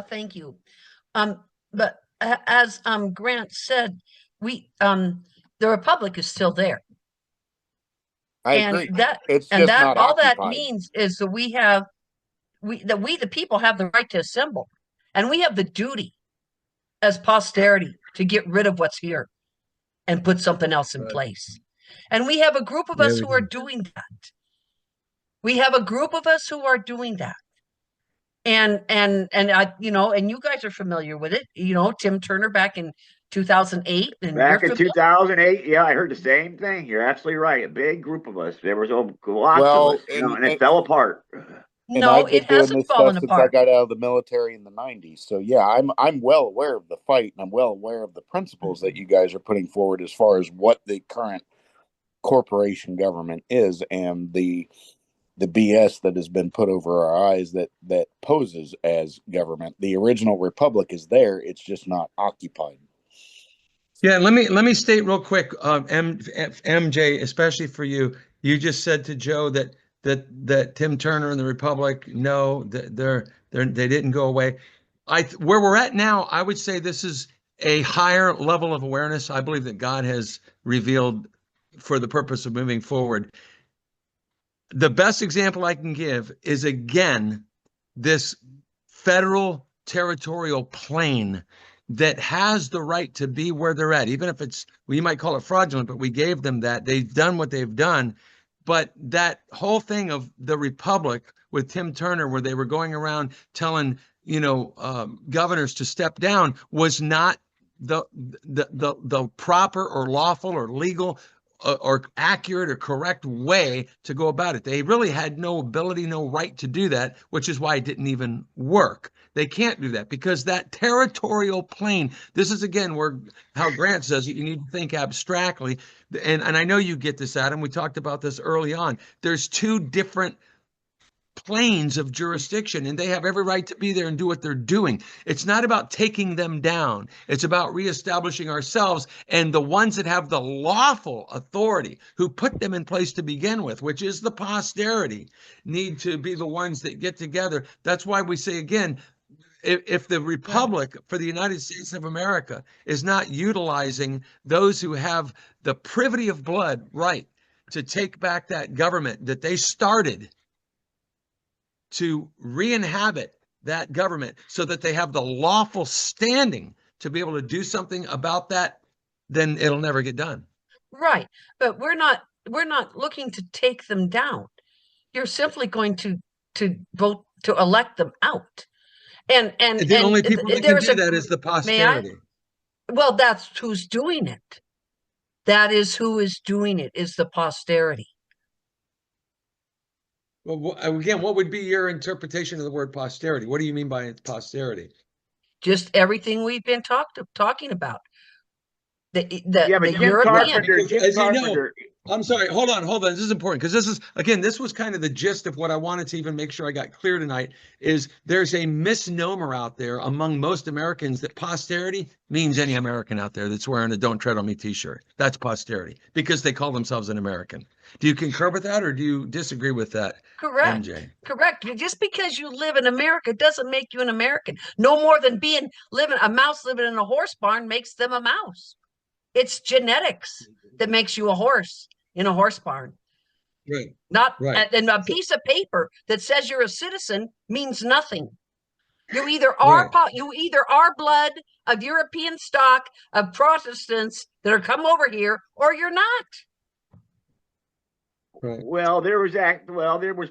Thank you. But as Grant said, we the republic is still there, I and agree. that It's and just that not all that occupied. means is that we the people have the right to assemble, and we have the duty as posterity to get rid of what's here and put something else in Right. place. And we have a group of Yeah, us we who are do. doing that. We have a group of us who are doing that. And I, and you guys are familiar with it. Tim Turner back in 2008, and you're Back in familiar. 2008, yeah, I heard the same thing. You're absolutely right. A big group of us. There was lots of us, Well, and it fell apart. and No, I've it been doing hasn't this stuff fallen since I apart. got out of the military in the '90s. So yeah, I'm well aware of the fight, and I'm well aware of the principles that you guys are putting forward as far as what the current corporation government is, and the BS that has been put over our eyes that poses as government. The original republic is there; it's just not occupied. Yeah, let me state real quick, MJ, especially for you. You just said to Joe that Tim Turner and the Republic, no, they didn't go away. Where we're at now, I would say this is a higher level of awareness. I believe that God has revealed for the purpose of moving forward. The best example I can give is again this federal territorial plane that has the right to be where they're at, even if it's, well, you might call it fraudulent, but we gave them that. They've done what they've done. But that whole thing of the Republic with Tim Turner, where they were going around telling, governors to step down, was not the proper or lawful or legal or accurate or correct way to go about it. They really had no ability, no right to do that, which is why it didn't even work. They can't do that because that territorial plane, this is again where how Grant says you need to think abstractly. And I know you get this, Adam. We talked about this early on. There's two different planes of jurisdiction, and they have every right to be there and do what they're doing. It's not about taking them down. It's about reestablishing ourselves, and the ones that have the lawful authority, who put them in place to begin with, which is the posterity, need to be the ones that get together. That's why we say again, if the Republic for the United States of America is not utilizing those who have the privity of blood right to take back that government that they started, to re-inhabit that government so that they have the lawful standing to be able to do something about that, then it'll never get done. Right. But we're not looking to take them down. You're simply going to vote to elect them out. And and The and only people that can there's do a that is the may I? posterity. Well, that's who's doing it. That is who is doing it, is the posterity. Well, again, what would be your interpretation of the word posterity? What do you mean by posterity? Just everything we've been talking about. The Yeah, but European. Because Jim as you know, Carpenter, I'm sorry, hold on. This is important because this was kind of the gist of what I wanted to even make sure I got clear tonight, is there's a misnomer out there among most Americans that posterity means any American out there that's wearing a Don't Tread on Me t-shirt. That's posterity because they call themselves an American. Do you concur with that or do you disagree with that, Correct. MJ? Correct. Just because you live in America doesn't make you an American. No more than a mouse living in a horse barn makes them a mouse. It's genetics that makes you a horse in a horse barn. Right. Not Right. and a piece of paper that says you're a citizen means nothing. You either Right. are blood of European stock of Protestants that are come over here, or you're not. Right. well, there was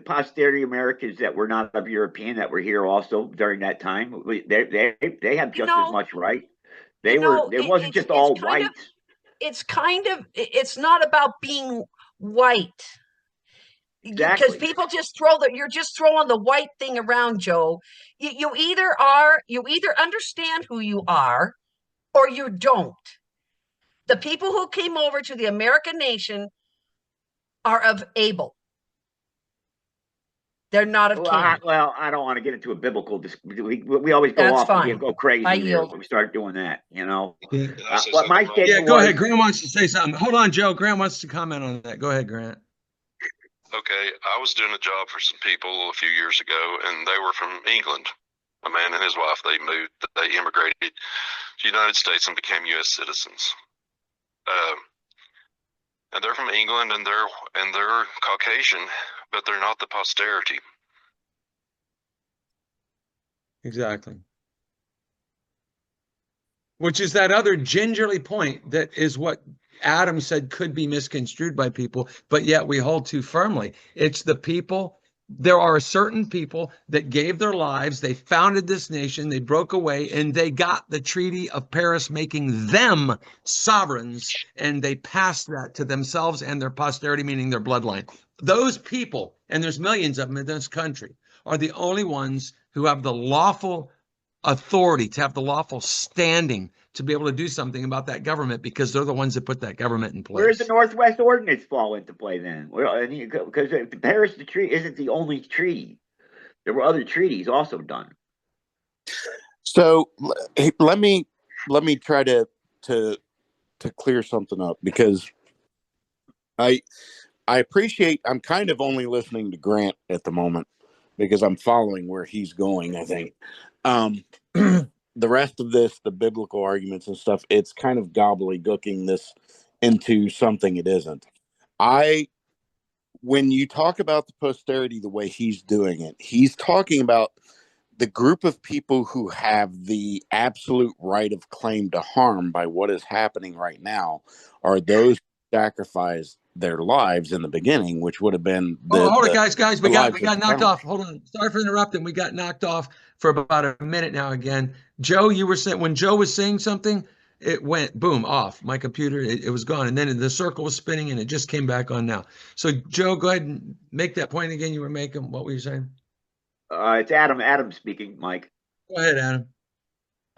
posterity Americans that were not of European that were here also during that time. They have You just as know, much right. you know, It wasn't just all whites. it's not about being white. Because Exactly. people you're just throwing the white thing around, Joe. You either understand who you are or you don't. The people who came over to the American nation are of Abel. They're not of Cain. I don't want to get into a biblical. We always That's we fine. go I crazy there yield. when we start doing that. Yeah. What my Yeah, statement go was. ahead. Grant wants to say something. Hold on, Joe. Grant wants to comment on that. Go ahead, Grant. Okay, I was doing a job for some people a few years ago, and they were from England. A man and his wife, they immigrated to the United States and became U.S. citizens. And they're from England, and they're Caucasian, but they're not the posterity. Exactly. Which is that other gingerly point that is what Adam said could be misconstrued by people, but yet we hold to firmly. It's the people. There are certain people that gave their lives. They founded this nation. They broke away and they got the Treaty of Paris, making them sovereigns. And they passed that to themselves and their posterity, meaning their bloodline. Those people, and there's millions of them in this country, are the only ones who have the lawful authority, to have the lawful standing to be able to do something about that government, because they're the ones that put that government in place. Where does the Northwest Ordinance fall into play then? Because the Paris Treaty isn't the only treaty. There were other treaties also done. So let me try to clear something up, because I appreciate, I'm kind of only listening to Grant at the moment because I'm following where he's going, I think. The rest of this, the biblical arguments and stuff, it's kind of gobbledygooking this into something it isn't. When you talk about the posterity the way he's doing it, he's talking about the group of people who have the absolute right of claim to harm by what is happening right now are those who sacrifice their lives in the beginning, which would have been hold it, guys. We got knocked off. Hold on. Sorry for interrupting. We got knocked off for about a minute now again. Joe, you were saying, when Joe was saying something, it went boom off. My computer, it was gone. And then the circle was spinning and it just came back on now. So Joe, go ahead and make that point again you were making. What were you saying? It's Adam speaking, Mike. Go ahead, Adam.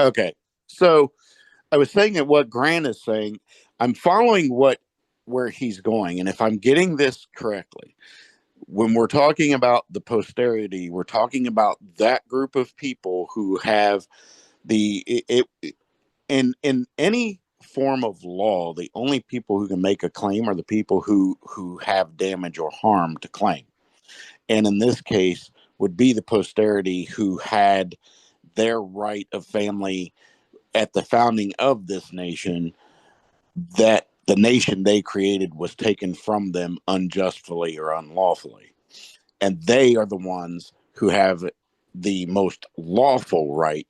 Okay. So I was saying that what Grant is saying, I'm following where he's going. And if I'm getting this correctly, when we're talking about the posterity, we're talking about that group of people who have in any form of law, the only people who can make a claim are the people who have damage or harm to claim. And in this case would be the posterity who had their right of family at the founding of this nation, that the nation they created was taken from them unjustly or unlawfully. And they are the ones who have the most lawful right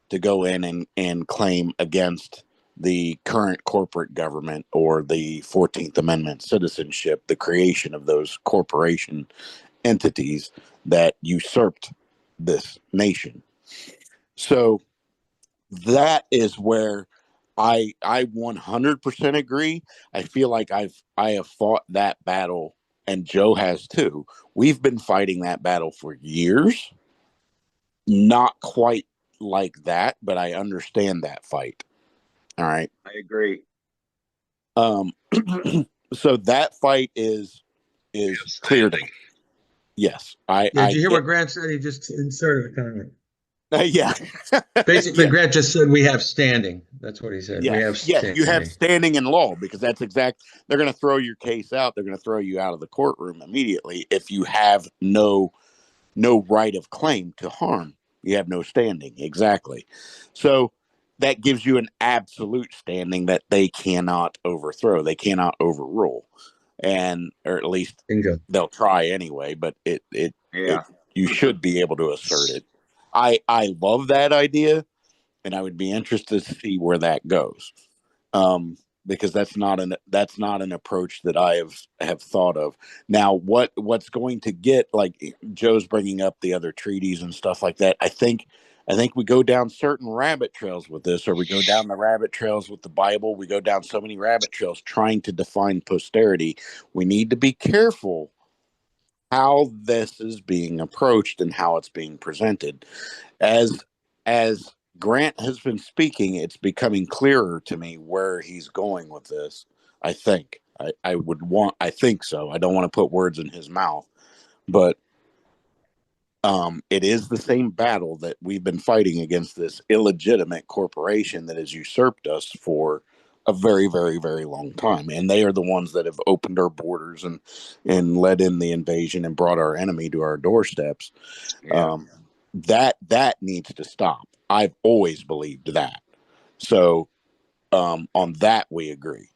to go in and claim against the current corporate government or the 14th Amendment citizenship, the creation of those corporation entities that usurped this nation. So that is where I 100% agree. I feel like I have fought that battle, and Joe has too. We've been fighting that battle for years. Not quite like that, but I understand that fight. All right. I agree. So that fight is clear to me. Yes. Did you hear what Grant said? He just inserted a comment. Yeah. Basically, yes. Grant just said we have standing. That's what he said. Yes. We have standing. Yes, you have standing in law, because that's exact. They're going to throw your case out. They're going to throw you out of the courtroom immediately if you have no right of claim to harm. You have no standing. Exactly. So that gives you an absolute standing that they cannot overthrow. They cannot overrule, or at least they'll try anyway. But you should be able to assert it. I love that idea, and I would be interested to see where that goes, because that's not an approach that I have thought of. Now, what's going to get, like Joe's bringing up the other treaties and stuff like that. I think we go down certain rabbit trails with this, or we go down the rabbit trails with the Bible. We go down so many rabbit trails trying to define posterity. We need to be careful how this is being approached and how it's being presented. As Grant has been speaking, it's becoming clearer to me where he's going with this. I think I think so. I don't want to put words in his mouth, but it is the same battle that we've been fighting against this illegitimate corporation that has usurped us for a very, very, very long time. And they are the ones that have opened our borders and led in the invasion and brought our enemy to our doorsteps. Yeah. that needs to stop. I've always believed that. So on that we agree.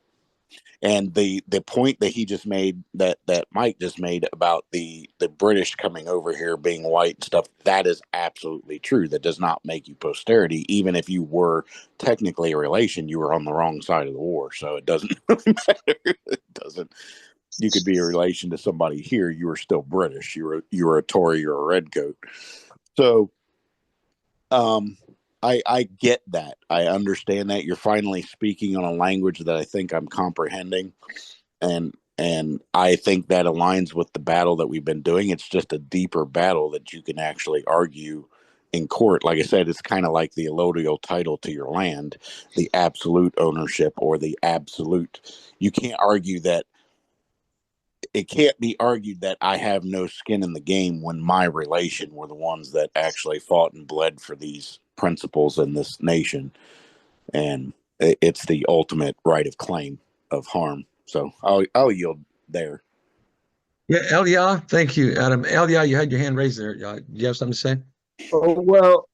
And the point that he just made, that Mike just made about the British coming over here being white and stuff, that is absolutely true. That does not make you posterity. Even if you were technically a relation, you were on the wrong side of the war, so it doesn't really matter. It doesn't. You could be a relation to somebody here. You were still British. You were a Tory or a redcoat. So I get that. I understand that. You're finally speaking on a language that I think I'm comprehending, and I think that aligns with the battle that we've been doing. It's just a deeper battle that you can actually argue in court. Like I said, it's kind of like the allodial title to your land, the absolute ownership, or the absolute. You can't argue that. It can't be argued that I have no skin in the game when my relation were the ones that actually fought and bled for these principles in this nation. And it's the ultimate right of claim of harm. So I'll yield there. Yeah, Elia, thank you, Adam. Elia, you had your hand raised there. You have something to say? Oh, well,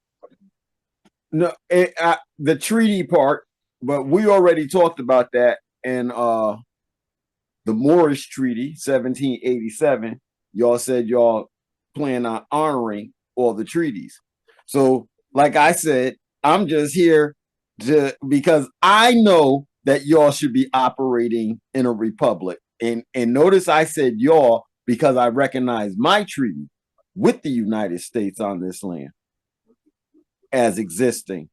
no, the treaty part, but we already talked about that in the Moorish Treaty, 1787. Y'all said y'all plan on honoring all the treaties. So, like I said, I'm just here because I know that y'all should be operating in a republic. And notice I said y'all because I recognize my treaty with the United States on this land as existing.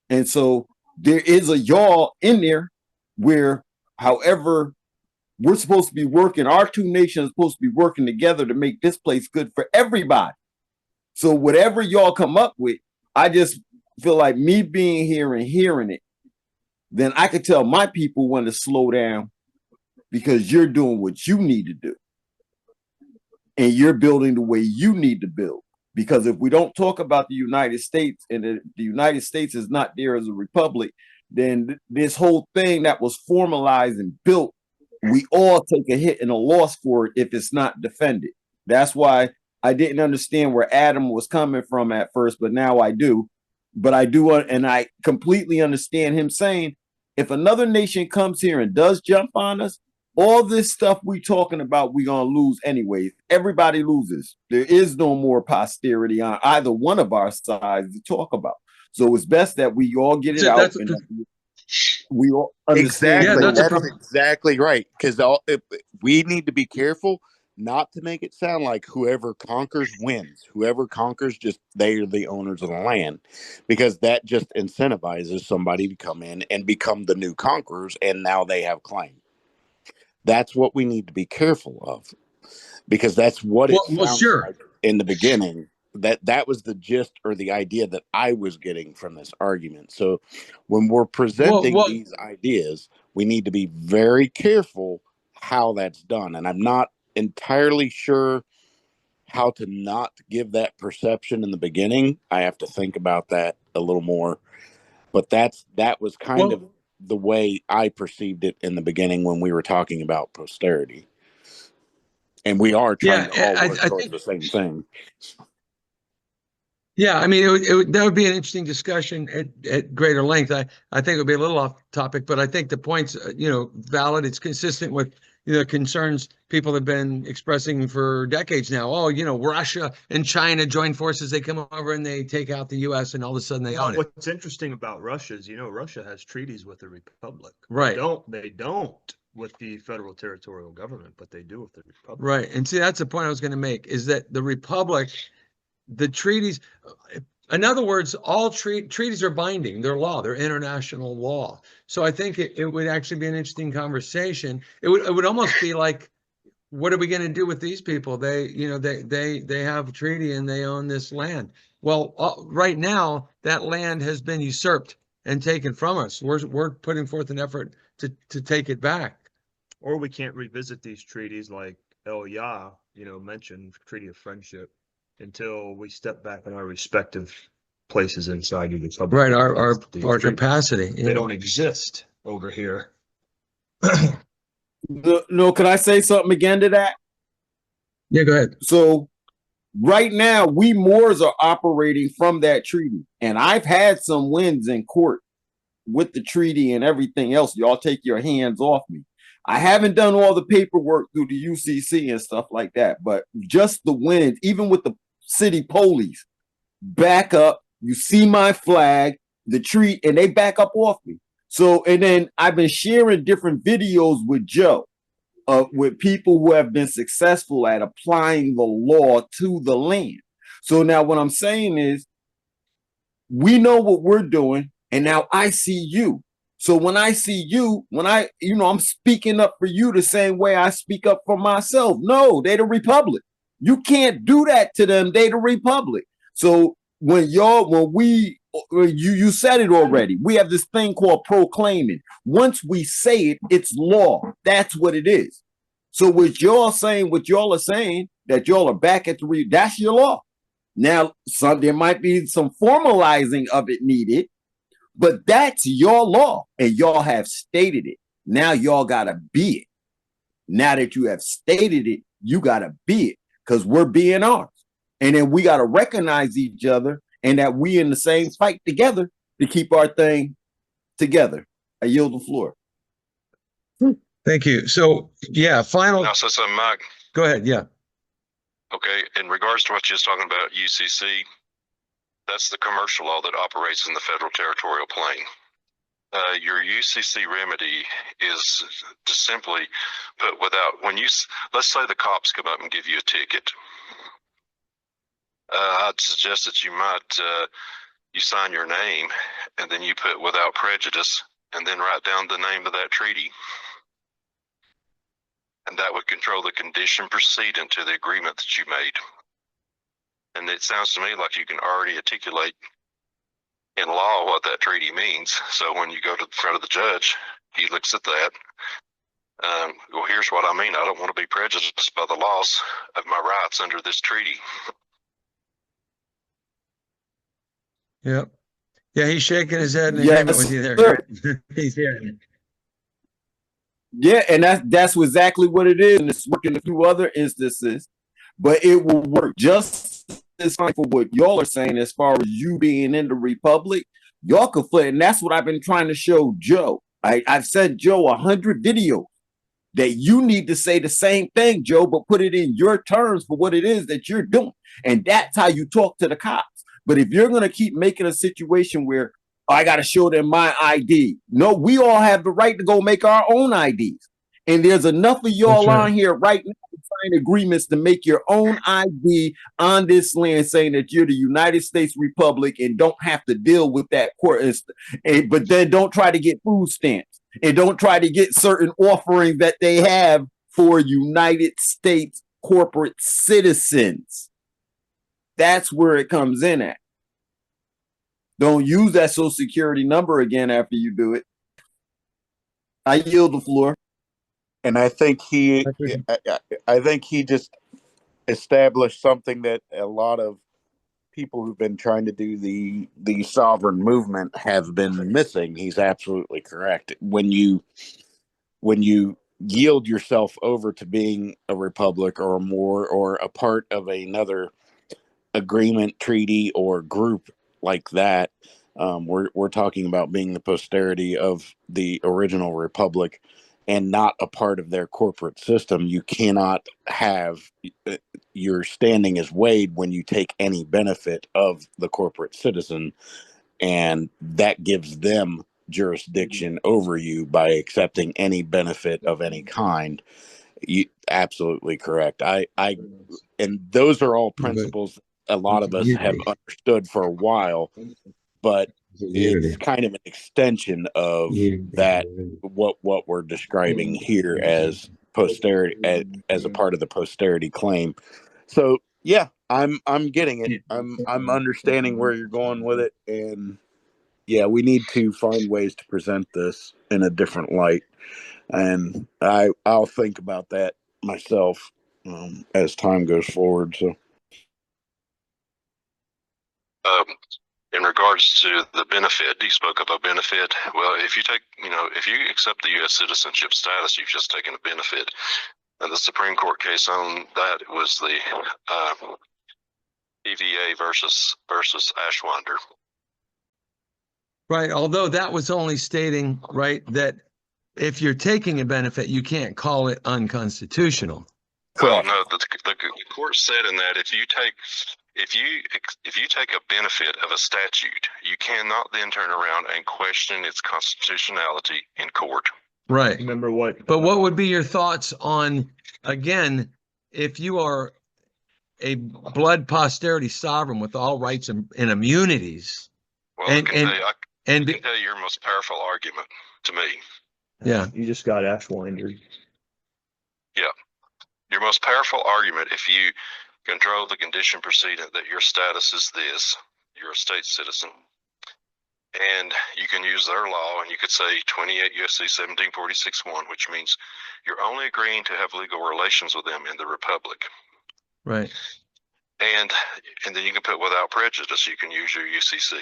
And so there is a y'all in there where, however, we're supposed to be working, our two nations are supposed to be working together to make this place good for everybody. So whatever y'all come up with, I just feel like me being here and hearing it, then I could tell my people when to slow down because you're doing what you need to do. And you're building the way you need to build. Because if we don't talk about the United States and the United States is not there as a republic, then this whole thing that was formalized and built, we all take a hit and a loss for it if it's not defended. That's why I didn't understand where Adam was coming from at first, but now I do. But I do, and I completely understand him saying, if another nation comes here and does jump on us, all this stuff we talking about, we're going to lose anyways. Everybody loses. There is no more posterity on either one of our sides to talk about. So it's best that we all get it out and we all understand. Exactly. Yeah, that's exactly right. Because we need to be careful not to make it sound like whoever conquers wins. Whoever conquers, just they are the owners of the land, because that just incentivizes somebody to come in and become the new conquerors, and now they have claim. That's what we need to be careful of, because that's what it sounds like in the beginning. That was the gist or the idea that I was getting from this argument. So when we're presenting these ideas, we need to be very careful how that's done. And I'm not entirely sure how to not give that perception in the beginning. I have to think about that a little more. But that was kind of the way I perceived it in the beginning when we were talking about posterity. And we are trying to all work towards the same thing. Yeah, I mean, that would be an interesting discussion at greater length. I think it would be a little off topic, but I think the point's, valid. It's consistent with, concerns people have been expressing for decades now. Oh, Russia and China join forces. They come over and they take out the U.S. and all of a sudden they own it. What's interesting about Russia is, Russia has treaties with the Republic. Right. They don't with the federal territorial government, but they do with the Republic. Right. And see, that's the point I was going to make, is that the Republic, the treaties, in other words, all treaties are binding. They're law. They're international law. So I think it would actually be an interesting conversation. It would almost be like, what are we going to do with these people? They have a treaty and they own this land. Well, right now that land has been usurped and taken from us. We're putting forth an effort to take it back. Or we can't revisit these treaties like Elia, mentioned, Treaty of Friendship, until we step back in our respective places inside the Republic. Right, our capacity. They don't exist over here. No, can I say something again to that? Yeah, go ahead. So Right now, we Moors are operating from that treaty. And I've had some wins in court with the treaty and everything else. Y'all take your hands off me. I haven't done all the paperwork through the UCC and stuff like that, but just the wins, even with the city police, back up. You see my flag, the tree, and they back up off me. So, and then I've been sharing different videos with Joe, with people who have been successful at applying the law to the land. So now what I'm saying is, we know what we're doing, and now I see you. So when I see you, I'm speaking up for you the same way I speak up for myself. No, they the Republic. You can't do that to them. They the Republic. So you said it already. We have this thing called proclaiming. Once we say it, it's law. That's what it is. So what y'all are saying that y'all are back at that's your law. Now, there might be some formalizing of it needed, but that's your law, and y'all have stated it. Now y'all gotta be it. Now that you have stated it, you gotta be it, because we're being ours. And then we gotta recognize each other and that we in the same fight together to keep our thing together. I yield the floor. Thank you. So yeah, final. Now, so Mike. Go ahead. Yeah. Okay. In regards to what you're talking about, UCC, that's the commercial law that operates in the federal territorial plane. Your UCC remedy is to simply put let's say the cops come up and give you a ticket. I'd suggest that you sign your name and then you put without prejudice and then write down the name of that treaty. And that would control the condition precedent to the agreement that you made. And it sounds to me like you can already articulate in law what that treaty means. So when you go to the front of the judge, he looks at that. Well, here's what I mean. I don't want to be prejudiced by the loss of my rights under this treaty. Yep. Yeah, he's shaking his head in Yes, agreement with you there. sir. He's here. Yeah, and that's exactly what it is. And it's working a few other instances, but it will work just as fine for what y'all are saying as far as you being in the Republic. Y'all could flip, and that's what I've been trying to show Joe. I've said Joe 100 videos that you need to say the same thing, Joe, but put it in your terms for what it is that you're doing. And that's how you talk to the cops. But if you're going to keep making a situation where I got to show them my ID, no, we all have the right to go make our own IDs. And there's enough of y'all on here right now to sign agreements to make your own ID on this land saying that you're the United States Republic and don't have to deal with that court. But then don't try to get food stamps and don't try to get certain offerings that they have for United States corporate citizens. That's where it comes in at. Don't use that social security number again after you do it. I yield the floor. And I think he just established something that a lot of people who've been trying to do the sovereign movement have been missing. He's absolutely correct. When you yield yourself over to being a republic or more or a part of another agreement, treaty, or group like that, we're talking about being the posterity of the original republic and not a part of their corporate system. You cannot have your standing is weighed when you take any benefit of the corporate citizen, and that gives them jurisdiction over you by accepting any benefit of any kind. You absolutely correct. And those are all principles a lot of us have understood for a while, but it's kind of an extension of that, what we're describing here as posterity, as a part of the posterity claim. So yeah, I'm getting it. I'm understanding where you're going with it, and yeah, we need to find ways to present this in a different light, and I'll think about that myself as time goes forward. So in regards to the benefit, he spoke of a benefit. Well, if you accept the U.S. citizenship status, you've just taken a benefit. And the Supreme Court case on that was the TVA versus Ashwinder. Right. Although that was only stating, right, that if you're taking a benefit, you can't call it unconstitutional. Well, no, the court said in that if you take a benefit of a statute, you cannot then turn around and question its constitutionality in court. Right. Remember what? But what would be your thoughts on, again, if you are a blood posterity sovereign with all rights and immunities? Well, I can tell you your most powerful argument to me. Yeah. You just got Ashwinder. Yeah. Your most powerful argument, if you control the condition precedent that your status is this, you're a state citizen, and you can use their law, and you could say 28 U.S.C. 1746-1, which means you're only agreeing to have legal relations with them in the republic. Right. And then you can put without prejudice. You can use your UCC.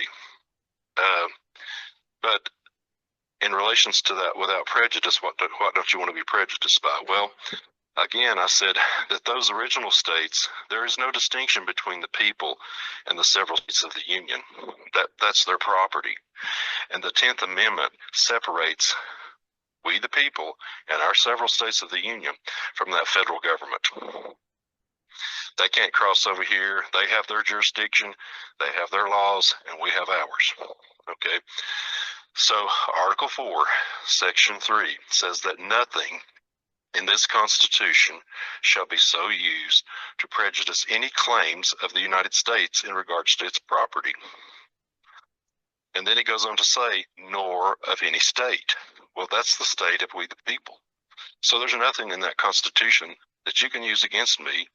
But in relations to that without prejudice, what don't you want to be prejudiced by? Well, again, I said that those original states, there is no distinction between the people and the several states of the Union. That's their property. And the 10th Amendment separates we the people and our several states of the Union from that federal government. They can't cross over here. They have their jurisdiction, they have their laws, and we have ours. Okay? So Article 4, Section 3 says that nothing in this Constitution shall be so used to prejudice any claims of the United States in regards to its property. And then it goes on to say, nor of any state. Well, that's the state of we the people. So there's nothing in that Constitution that you can use against me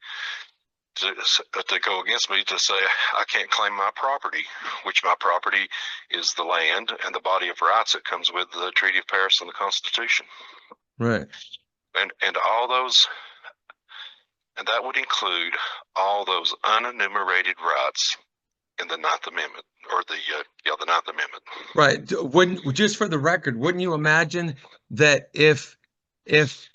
to go against me to say I can't claim my property, which my property is the land and the body of rights that comes with the Treaty of Paris and the Constitution. Right. And all those, and that would include all those unenumerated rights in the Ninth Amendment, or the Ninth Amendment. Right. Wouldn't, just for the record, wouldn't you imagine that if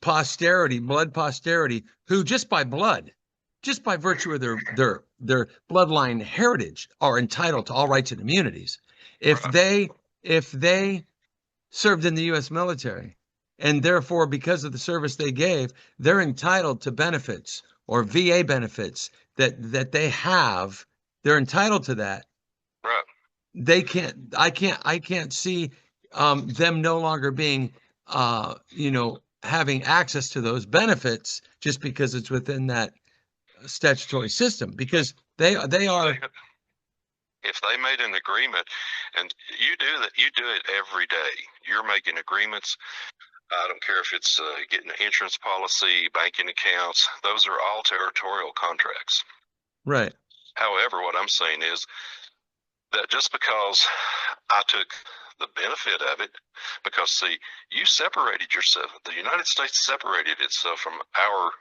posterity, blood posterity, who just by virtue of their bloodline heritage are entitled to all rights and immunities, if they served in the U.S. military, and therefore because of the service they gave, they're entitled to benefits or VA benefits that they have, they're entitled to that. Right. They can't, I can't see them no longer being having access to those benefits just because it's within that statutory system, because they are. If they made an agreement, and you do it every day. You're making agreements. I don't care if it's getting an insurance policy, banking accounts. Those are all territorial contracts. Right. However, what I'm saying is that just because I took the benefit of it, because see, you separated yourself. The United States separated itself from our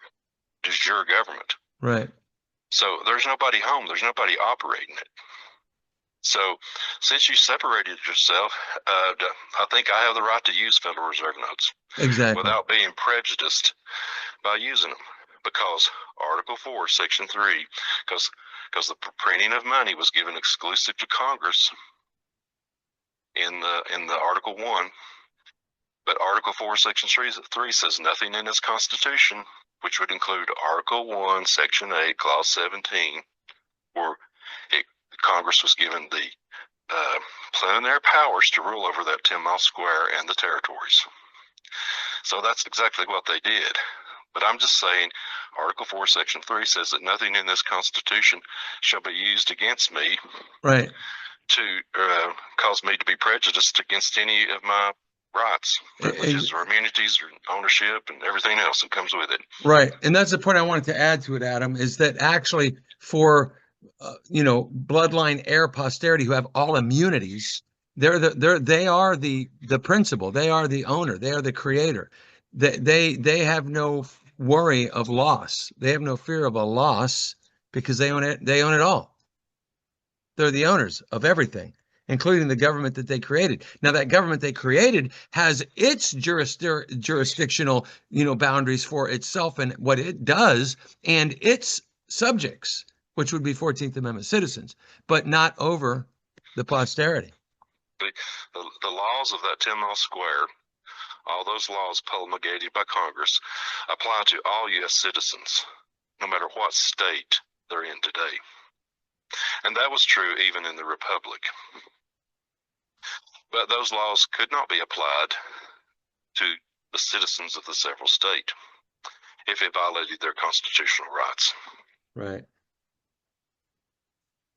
de jure government. Right. So there's nobody home. There's nobody operating it. So since you separated yourself, I think I have the right to use Federal Reserve notes. Exactly. Without being prejudiced by using them, because Article 4, Section 3, because the printing of money was given exclusive to Congress in the Article 1, but Article 4, Section 3 says nothing in this Constitution, which would include Article 1, Section 8, Clause 17, where Congress was given the plenary powers to rule over that 10-mile square and the territories. So that's exactly what they did. But I'm just saying, Article 4, Section 3 says that nothing in this Constitution shall be used against me, right, to cause me to be prejudiced against any of my rights, privileges, or immunities, or ownership, and everything else that comes with it. Right. And that's the point I wanted to add to it, Adam, is that actually for bloodline heir posterity who have all immunities, they are the principal, they are the owner, they are the creator. They have no worry of loss. They have no fear of a loss because they own it. They own it all. They're the owners of everything, including the government that they created. Now, that government they created has its jurisdictional, boundaries for itself and what it does and its subjects, which would be 14th Amendment citizens, but not over the posterity. The laws of that 10 mile square, all those laws promulgated by Congress, apply to all U.S. citizens, no matter what state they're in today. And that was true even in the Republic. But those laws could not be applied to the citizens of the several states if it violated their constitutional rights. Right.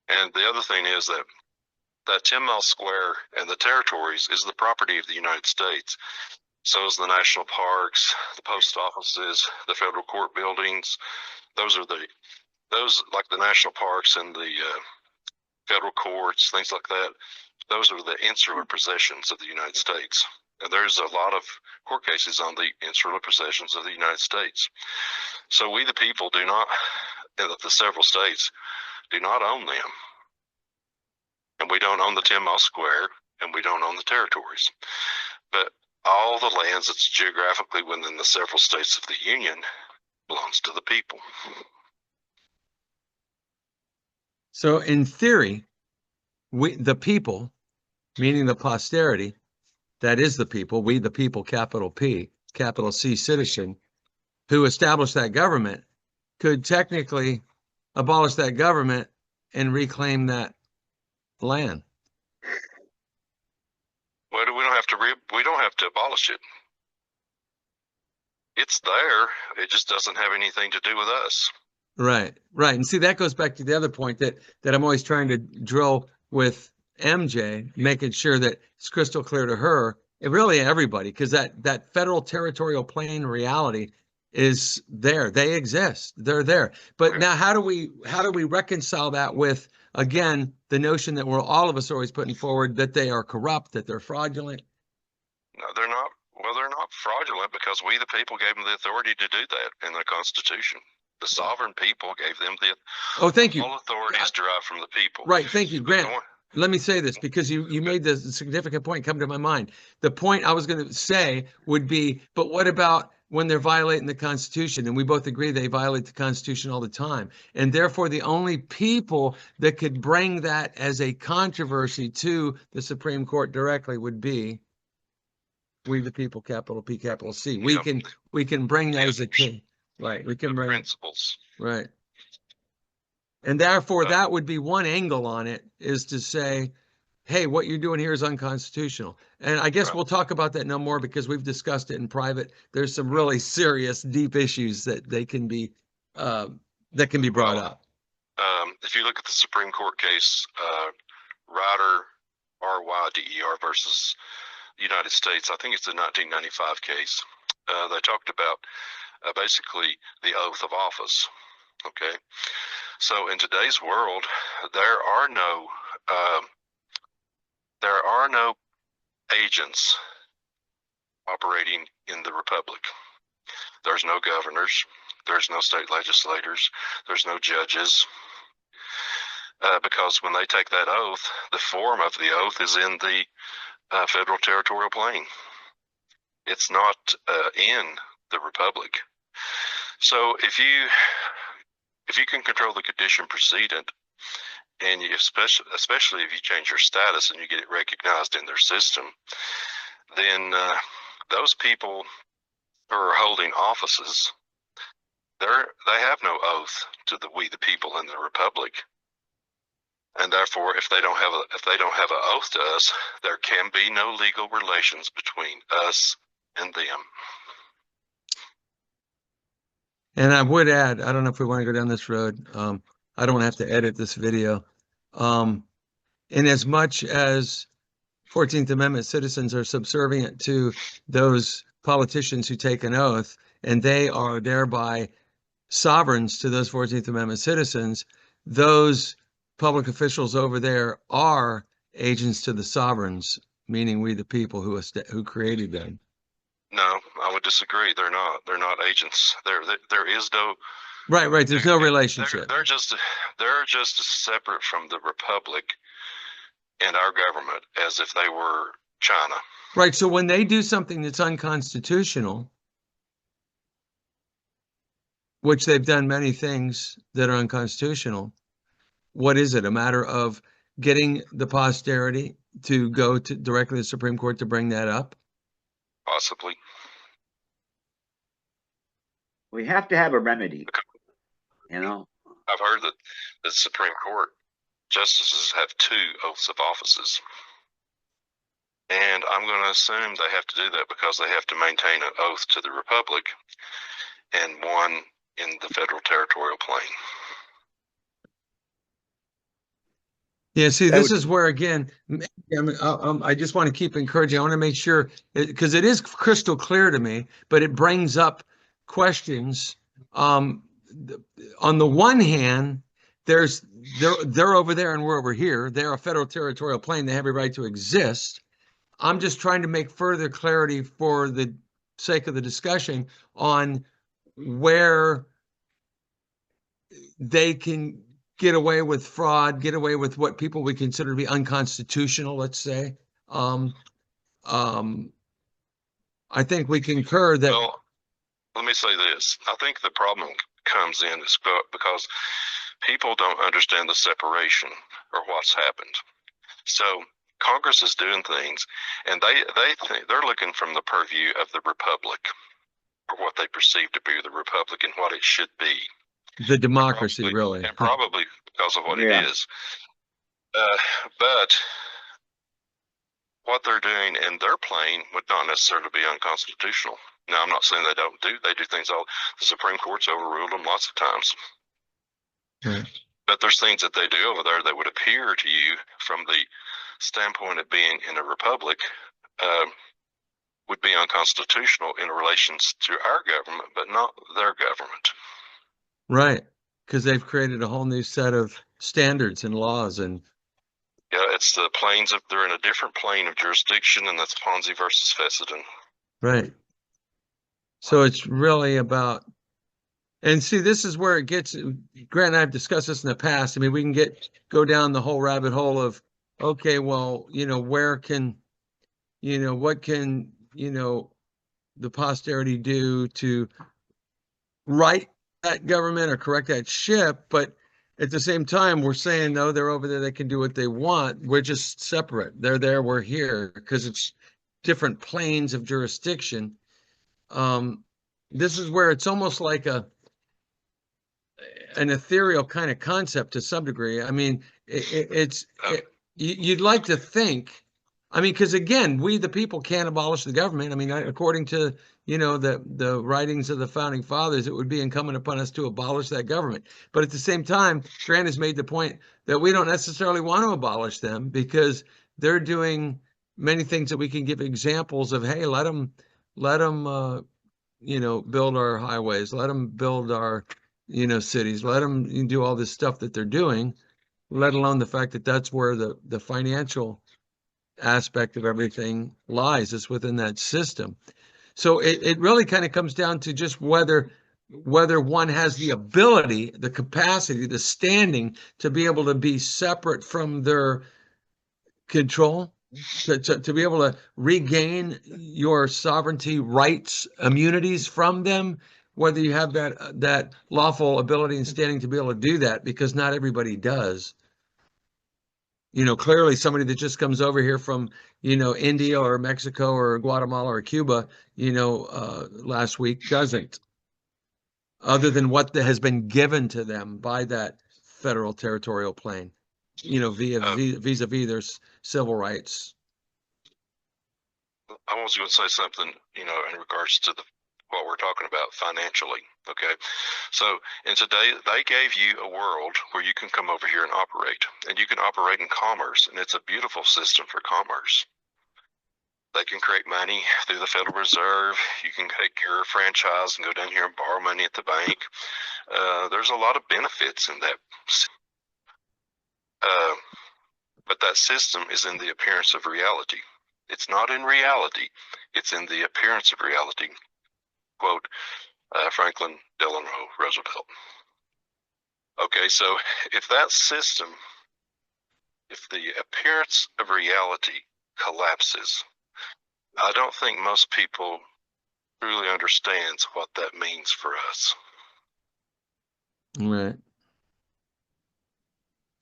And the other thing is that that 10 mile square and the territories is the property of the United States. So is the national parks, the post offices, the federal court buildings. Those like the national parks and the federal courts, things like that. Those are the insular possessions of the United States. And there's a lot of court cases on the insular possessions of the United States. So we, the people, do not, the several states, do not own them. And we don't own the 10 mile square, and we don't own the territories. But all the lands that's geographically within the several states of the Union belongs to the people. So in theory, we, the people, meaning the posterity, that is the people, we the people, capital P, capital C citizen, who established that government, could technically abolish that government and reclaim that land. Well, we don't have to abolish it. It's there. It just doesn't have anything to do with us. Right, right. And see, that goes back to the other point that I'm always trying to drill with MJ, making sure that it's crystal clear to her, and really everybody, because that federal territorial plane reality is there. They exist. They're there. But now how do we reconcile that with, again, the notion that we're all of us are always putting forward that they are corrupt, that they're fraudulent? No, they're not. Well, they're not fraudulent because we, the people, gave them the authority to do that in the Constitution. The sovereign people gave them thank you. All authorities derived from the people. Right. Thank you, Grant. Let me say this because you made the significant point come to my mind. The point I was going to say would be, but what about when they're violating the Constitution? And we both agree they violate the Constitution all the time. And therefore, the only people that could bring that as a controversy to the Supreme Court directly would be we the people, capital P, capital C. We can bring that as a key. Right. We can bring principles. Right. And therefore, that would be one angle on it, is to say, hey, what you're doing here is unconstitutional. And I guess we'll talk about that no more because we've discussed it in private. There's some really serious, deep issues that can be brought up. If you look at the Supreme Court case, Ryder, R-Y-D-E-R versus the United States, I think it's the 1995 case. They talked about basically the oath of office. Okay. So in today's world, there are no agents operating in the Republic. There's no governors. There's no state legislators. There's no judges. Because when they take that oath, the form of the oath is in the federal territorial plane. It's not in the Republic. So if you can control the condition precedent, and especially if you change your status and you get it recognized in their system, then those people who are holding offices, they have no oath to we the people in the Republic, and therefore, if they don't have an oath to us, there can be no legal relations between us and them. And I would add, I don't know if we want to go down this road. I don't want to have to edit this video. In as much as 14th Amendment citizens are subservient to those politicians who take an oath, and they are thereby sovereigns to those 14th Amendment citizens, those public officials over there are agents to the sovereigns, meaning we the people who created them. No, I would disagree. They're not agents. There is no right. There's no relationship. They're just as separate from the Republic and our government as if they were China. Right. So when they do something that's unconstitutional, which they've done many things that are unconstitutional, what is it? A matter of getting the posterity to go to directly to the Supreme Court to bring that up? Possibly. We have to have a remedy, you know. I've heard that the Supreme Court justices have 2 oaths of offices. And I'm going to assume they have to do that because they have to maintain an oath to the Republic and one in the federal territorial plane. Yeah, see, That this would- is where, again, I just want to keep encouraging. I want to make sure, because it is crystal clear to me, but it brings up questions. On the one hand, they're over there and we're over here. They're a federal territorial plane. They have a right to exist. I'm just trying to make further clarity for the sake of the discussion on where they can get away with fraud, get away with what people would consider to be unconstitutional, let's say. Um, um, I think we concur that. Well, let me say this. I think the problem comes in is because people don't understand the separation or what's happened. So Congress is doing things, and they think they're looking from the purview of the Republic, or what they perceive to be the Republic and what it should be. The democracy, Probably, really. and probably because of what Yeah. it is. But what they're doing in their plane would not necessarily be unconstitutional. Now, I'm not saying they don't do. They do things all. The Supreme Court's overruled them lots of times. Right. But there's things that they do over there that would appear to you, from the standpoint of being in a republic, would be unconstitutional in relations to our government, but not their government. Right. Because they've created a whole new set of standards and laws. And yeah, it's the planes of, they're in a different plane of jurisdiction, and that's Ponzi versus Fessenden. right. So it's really about, and see, this is where it gets, Grant and I have discussed this in the past. I mean, we can go down the whole rabbit hole of, okay, well, where can, what can, the posterity do to right that government or correct that ship? But at the same time, we're saying, no, they're over there, they can do what they want. We're just separate. They're there, we're here, because it's different planes of jurisdiction. This is where it's almost like an ethereal kind of concept to some degree. I mean, you'd like to think, I mean, because again, we the people can't abolish the government. I mean, according to the writings of the founding fathers, it would be incumbent upon us to abolish that government. But at the same time, Grant has made the point that we don't necessarily want to abolish them, because they're doing many things that we can give examples of. Hey, let them build our highways, let them build our cities, let them do all this stuff that they're doing, let alone the fact that that's where the financial aspect of everything lies, is within that system. So it really kind of comes down to just whether one has the ability, the capacity, the standing to be able to be separate from their control, to be able to regain your sovereignty rights, immunities from them, whether you have that lawful ability and standing to be able to do that, because not everybody does. Clearly somebody that just comes over here from, India or Mexico or Guatemala or Cuba, last week doesn't, other than what has been given to them by that federal territorial plane, vis-a-vis their civil rights. I was going to say something, in regards to what we're talking about financially. Okay. So, and today they gave you a world where you can come over here and you can operate in commerce, and it's a beautiful system for commerce. They can create money through the Federal Reserve. You can take your franchise and go down here and borrow money at the bank. There's a lot of benefits in that. But that system is in the appearance of reality. It's not in reality. It's in the appearance of reality. Quote, Franklin Delano Roosevelt. Okay, so if that system, if the appearance of reality collapses, I don't think most people truly understands what that means for us. Right.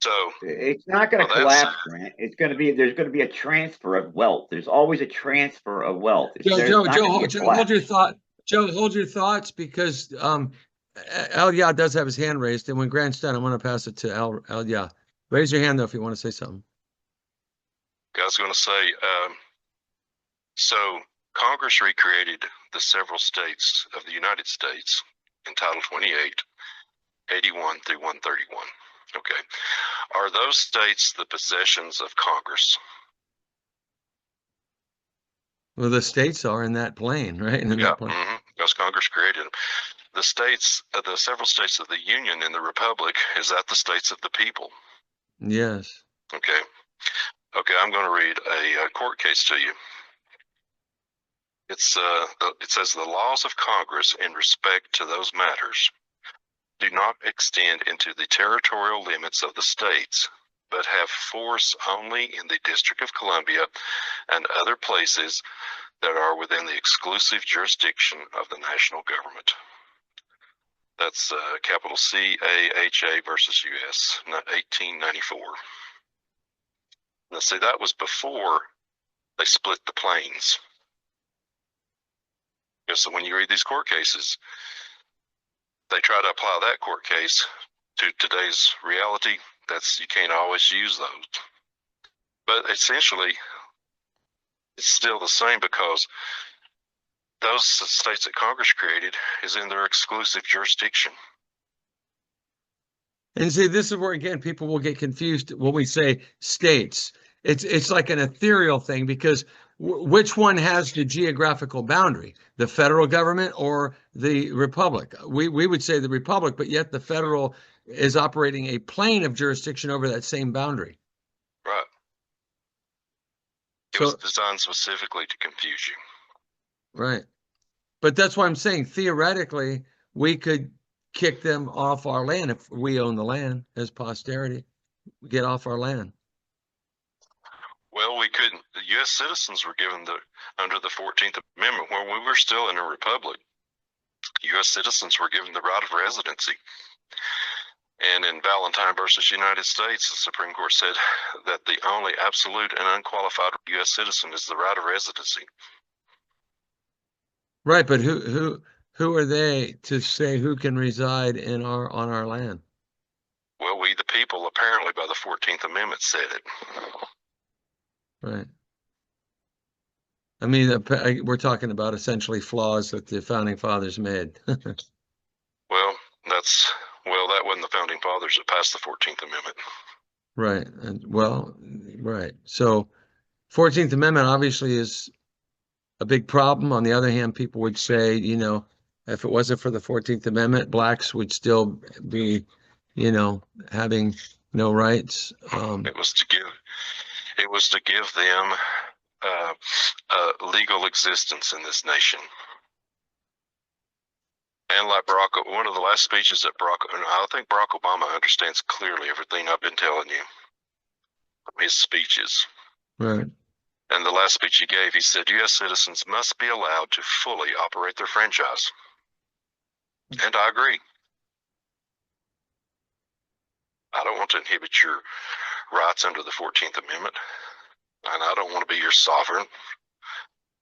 So, It's not going to well, that's collapse, Grant. It's going to be there's going to be a transfer of wealth. There's always a transfer of wealth. There's not going to be a Joe, hold collapse. your thought. Joe, hold your thoughts because Elia does have his hand raised, and when Grant's done, I'm going to pass it to Elia. Raise your hand though if you want to say something. I was going to say. So Congress recreated the several states of the United States in Title 28, 81 through 131. Okay. Are those states the possessions of Congress? Well, the states are in that plane, right? In Yeah, that plane. because Congress created them. The states, the several states of the Union and the Republic, is that the states of the people? Yes. Okay. Okay, I'm going to read a court case to you. It says the laws of Congress in respect to those matters do not extend into the territorial limits of the states, but have force only in the District of Columbia and other places that are within the exclusive jurisdiction of the national government. That's capital CAHA versus US, 1894. Now, see, that was before they split the plains. So when you read these court cases, they try to apply that court case to today's reality. You can't always use those. But essentially, it's still the same because those states that Congress created is in their exclusive jurisdiction. And see, this is where again people will get confused when we say states. It's like an ethereal thing because which one has the geographical boundary, the federal government or the republic? We would say the republic, but yet the federal is operating a plane of jurisdiction over that same boundary. Right. It was designed specifically to confuse you. Right. But that's why I'm saying theoretically we could kick them off our land if we own the land as posterity. Get off our land. Well, we couldn't. The U.S. citizens were given under the 14th Amendment when we were still in a republic. U.S. citizens were given the right of residency. And in Valentine versus United States, the Supreme Court said that the only absolute and unqualified U.S. citizen is the right of residency. Right, but who are they to say who can reside on our land? Well, we the people, apparently by the 14th Amendment, said it. Right. I mean, we're talking about essentially flaws that the founding fathers made. Well, that wasn't the founding fathers that passed the 14th Amendment. Right. And well, right. So 14th Amendment obviously is a big problem. On the other hand, people would say, if it wasn't for the 14th Amendment, blacks would still be, having no rights. It was to give them legal existence in this nation. And like one of the last speeches that I think Barack Obama understands clearly everything I've been telling you from his speeches. Right. And the last speech he gave, he said, U.S. citizens must be allowed to fully operate their franchise. And I agree. I don't want to inhibit your rights under the 14th Amendment. And I don't want to be your sovereign.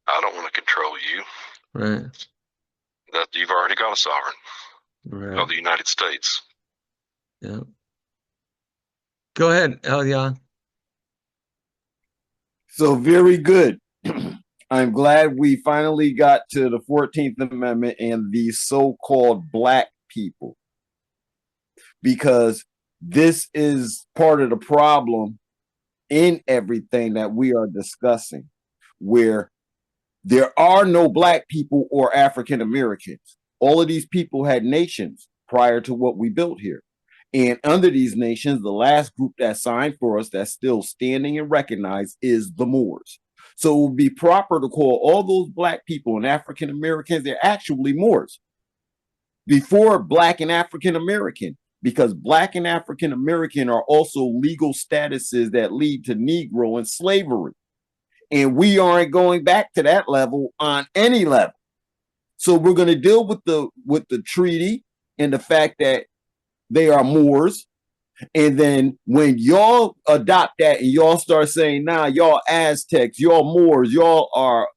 I don't want to control you. Right. That you've already got a sovereign. Right. Of the United States. Yeah. Go ahead, Elia. So very good. I'm glad we finally got to the 14th Amendment and the so-called black people, because this is part of the problem in everything that we are discussing, where there are no black people or African Americans. All of these people had nations prior to what we built here. And under these nations, the last group that signed for us that's still standing and recognized is the Moors. So it would be proper to call all those black people and African Americans, they're actually Moors before black and African American, because black and African American are also legal statuses that lead to Negro and slavery. And we aren't going back to that level on any level. So we're going to deal with the treaty and the fact that they are Moors. And then when y'all adopt that and y'all start saying, nah, y'all Aztecs, y'all Moors, y'all are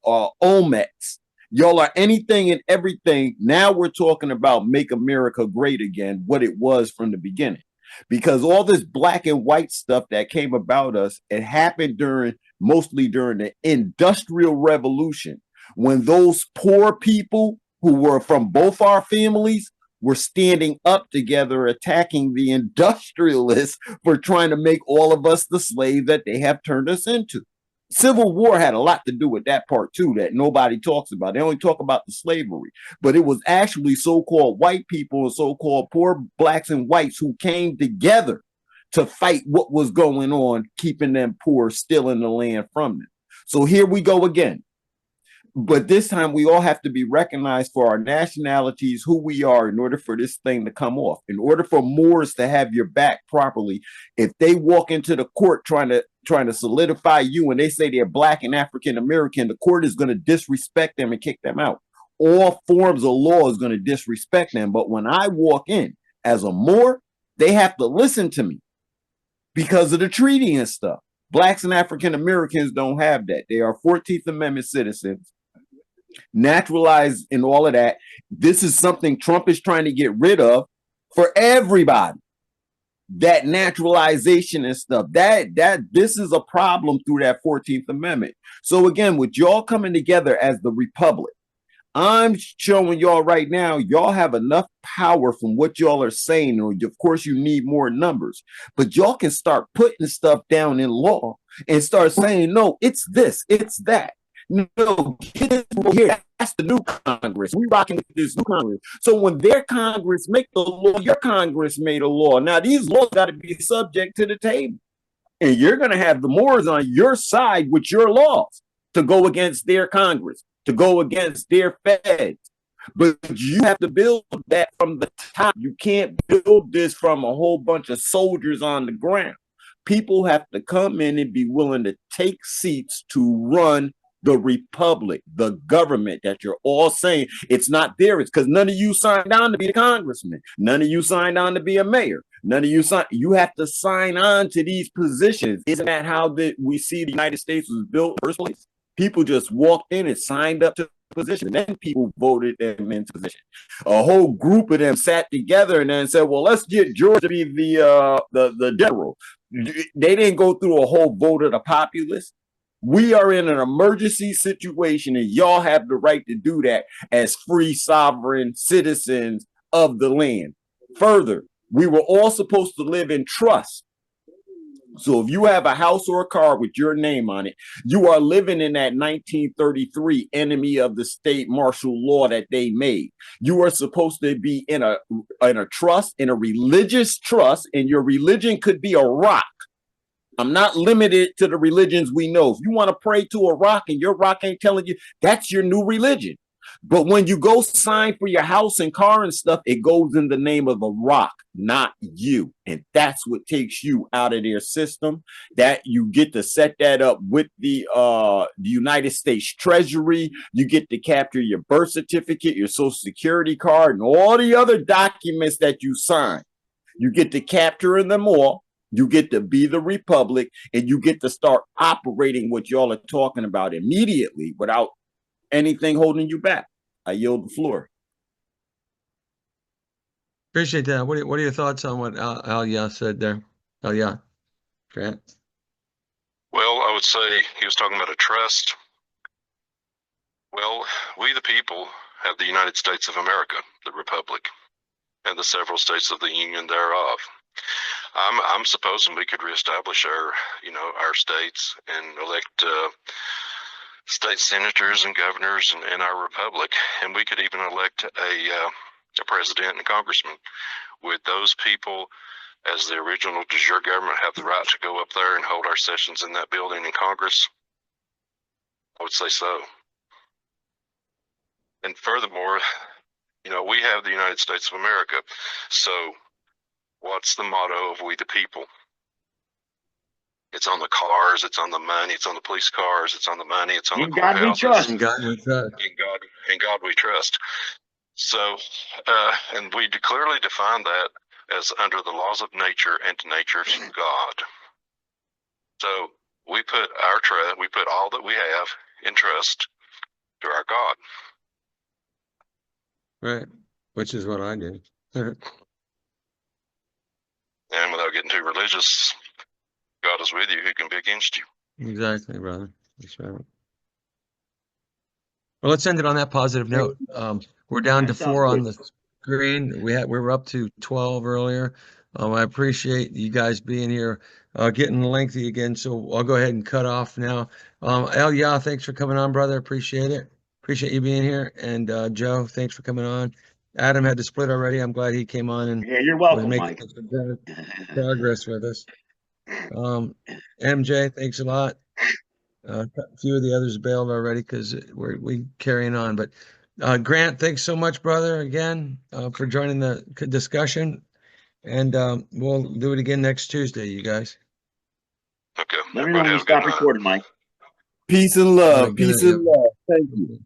Olmecs, y'all are anything and everything. Now we're talking about make America great again, what it was from the beginning. Because all this black and white stuff that came about us, it happened mostly during the Industrial Revolution, when those poor people who were from both our families were standing up together, attacking the industrialists for trying to make all of us the slave that they have turned us into. Civil War had a lot to do with that part too, that nobody talks about. They only talk about the slavery, but it was actually so-called white people and so-called poor blacks and whites who came together to fight what was going on, keeping them poor, stealing the land from them. So here we go again. But this time we all have to be recognized for our nationalities, who we are, in order for this thing to come off. In order for Moors to have your back properly, if they walk into the court trying to solidify you and they say they're black and African American, the court is going to disrespect them and kick them out. All forms of law is going to disrespect them. But when I walk in as a Moor, they have to listen to me because of the treaty and stuff. Blacks and African Americans don't have that. They are 14th Amendment citizens, naturalized and all of that. This is something Trump is trying to get rid of for everybody. That naturalization and stuff, that this is a problem through that 14th Amendment. So again, with y'all coming together as the Republic, I'm showing y'all right now, y'all have enough power from what y'all are saying, or of course you need more numbers, but y'all can start putting stuff down in law and start saying, no, it's this, it's that. No, get this here. That's the new Congress. We rocking with this new Congress. So when their Congress make the law, your Congress made a law. Now these laws got to be subject to the table, and you're going to have the Moors on your side with your laws to go against their Congress, to go against their feds. But you have to build that from the top. You can't build this from a whole bunch of soldiers on the ground. People have to come in and be willing to take seats to run the republic, the government that you're all saying it's not there. It's because none of you signed on to be a congressman. None of you signed on to be a mayor. None of you you have to sign on to these positions. Isn't that how we see the United States was built in the first place? People just walked in and signed up to the position, and then people voted them into position. A whole group of them sat together and then said, well, let's get George to be the general. They didn't go through a whole vote of the populace. We are in an emergency situation, and y'all have the right to do that as free sovereign citizens of the land. Further, we were all supposed to live in trust. So if you have a house or a car with your name on it, you are living in that 1933 enemy of the state martial law that they made. You are supposed to be in a trust, in a religious trust, and your religion could be a rock. I'm not limited to the religions we know. If you want to pray to a rock and your rock ain't telling you, that's your new religion. But when you go sign for your house and car and stuff, it goes in the name of the rock, not you. And that's what takes you out of their system. That you get to set that up with the United States Treasury. You get to capture your birth certificate, your social security card, and all the other documents that you sign. You get to capture them all. You get to be the republic, and you get to start operating what y'all are talking about immediately without anything holding you back. I yield the floor. Appreciate that. What are your thoughts on what Al said there? Grant? Well, I would say he was talking about a trust. Well, we the people have the United States of America, the Republic, and the several states of the Union thereof. I'm supposing we could reestablish our states and elect state senators and governors in our republic, and we could even elect a president and congressman. Would those people, as the original de jure government, have the right to go up there and hold our sessions in that building in Congress? I would say so. And furthermore, we have the United States of America. So what's the motto of we the people? It's on the cars, it's on the money, it's on the police cars, it's on the money, it's on the courthouses. In God we trust. In God we trust. So, and we clearly define that as under the laws of nature and nature's God. So we put we put all that we have in trust to our God. Right. Which is what I did. And without getting too religious, God is with you, who can be against you? Exactly, brother. That's right. Well, let's end it on that positive note. We're down to That sounds 4 on good. the screen. We were up to 12 earlier. I appreciate you guys being here, getting lengthy again. So I'll go ahead and cut off now. Yeah, thanks for coming on, brother. Appreciate it. Appreciate you being here. And Joe, thanks for coming on. Adam had to split already. I'm glad he came on and Yeah, you're was welcome, making Mike. some progress with us. MJ, thanks a lot. A few of the others bailed already because we carrying on. But Grant, thanks so much, brother, again for joining the discussion. And we'll do it again next Tuesday, you guys. Okay. Let me know Everybody when you have a good stop night. recording, Mike. Peace and All love. right, good Peace night, and love. Thank you.